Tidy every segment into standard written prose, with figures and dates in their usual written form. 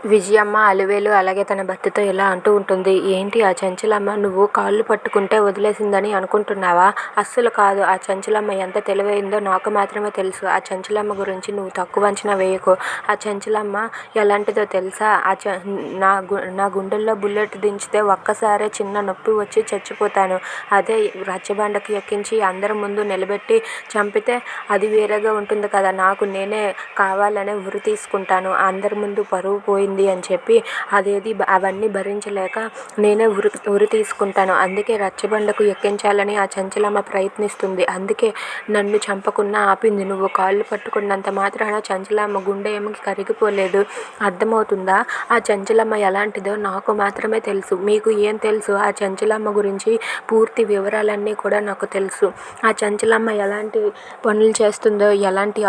విజయమ్మ అలివేలు అలాగే తన భర్తతో ఇలా అంటూ ఉంటుంది. ఏంటి ఆ చంచలమ్మ నువ్వు కాళ్ళు పట్టుకుంటే వదిలేసిందని అనుకుంటున్నావా? అస్సలు కాదు. ఆ చంచలమ్మ ఎంత తెలివైందో నాకు మాత్రమే తెలుసు. ఆ చంచలమ్మ గురించి నువ్వు తక్కువ అంచనా వేయకు. ఆ చంచలమ్మ ఎలాంటిదో తెలుసా? నా గుండెల్లో బుల్లెట్ దించితే ఒక్కసారే చిన్న నొప్పి వచ్చి చచ్చిపోతాను. అదే రచ్చబండకు ఎక్కించి అందరి ముందు నిలబెట్టి చంపితే అది వేరేగా ఉంటుంది కదా. నాకు నేనే కావాలనే ఉరి తీసుకుంటాను. అందరి ముందు పరువు పోయింది అని చెప్పి అవన్నీ భరించలేక నేనే ఉరి తీసుకుంటాను. అందుకే రచ్చబండకు ఎక్కించాలని ఆ చంచలమ్మ ప్రయత్నిస్తుంది. అందుకే నన్ను చంపకుండా ఆపింది. నువ్వు కాళ్ళు పట్టుకున్నంత మాత్రాన చంచలమ్మ గుండె ఏమి కరిగిపోలేదు. అర్థమవుతుందా? ఆ చంచలమ్మ ఎలాంటిదో నాకు మాత్రమే తెలుసు. మీకు ఏం తెలుసు? ఆ చంచలమ్మ గురించి పూర్తి వివరాలన్నీ కూడా నాకు తెలుసు. ఆ చంచలమ్మ ఎలాంటి పనులు చేస్తుందో, ఎలాంటి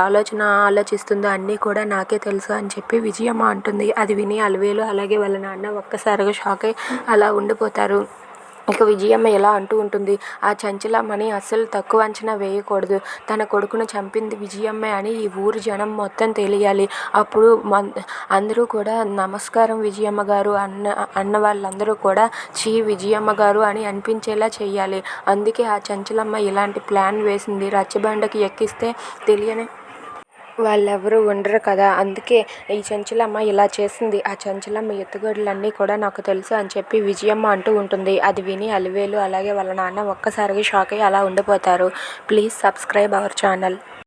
ఆలోచిస్తుందో అన్నీ కూడా నాకే తెలుసు అని చెప్పి విజయమ్మ అంటుంది. అది విని అలివేలు అలాగే వాళ్ళ నాన్న ఒక్కసారిగా షాక్ అయి అలా ఉండిపోతారు. ఇక విజయమ్మ ఇలా అంటూ ఉంటుంది. ఆ చంచలమ్మని అస్సలు తక్కువ అంచనా వేయకూడదు. తన కొడుకును చంపింది విజయమ్మే అని ఈ ఊరు జనం మొత్తం తెలియాలి. అప్పుడు అందరూ కూడా నమస్కారం విజయమ్మ గారు అన్న వాళ్ళందరూ కూడా చీ విజయమ్మ గారు అని అనిపించేలా చెయ్యాలి. అందుకే ఆ చంచలమ్మ ఇలాంటి ప్లాన్ వేసింది. రచ్చబండకి ఎక్కిస్తే తెలియని వాళ్ళెవరూ ఉండరు కదా. అందుకే ఈ చంచలమ్మ ఇలా చేసింది. ఆ చంచలమ్మ ఎత్తుగడలన్నీ కూడా నాకు తెలుసు అని చెప్పి విజయమ్మ అంటూ ఉంటుంది. అది విని అలివేలు అలాగే వాళ్ళ నాన్న ఒక్కసారిగా షాక్ అయ్యి అలా ఉండిపోతారు. Please subscribe our channel.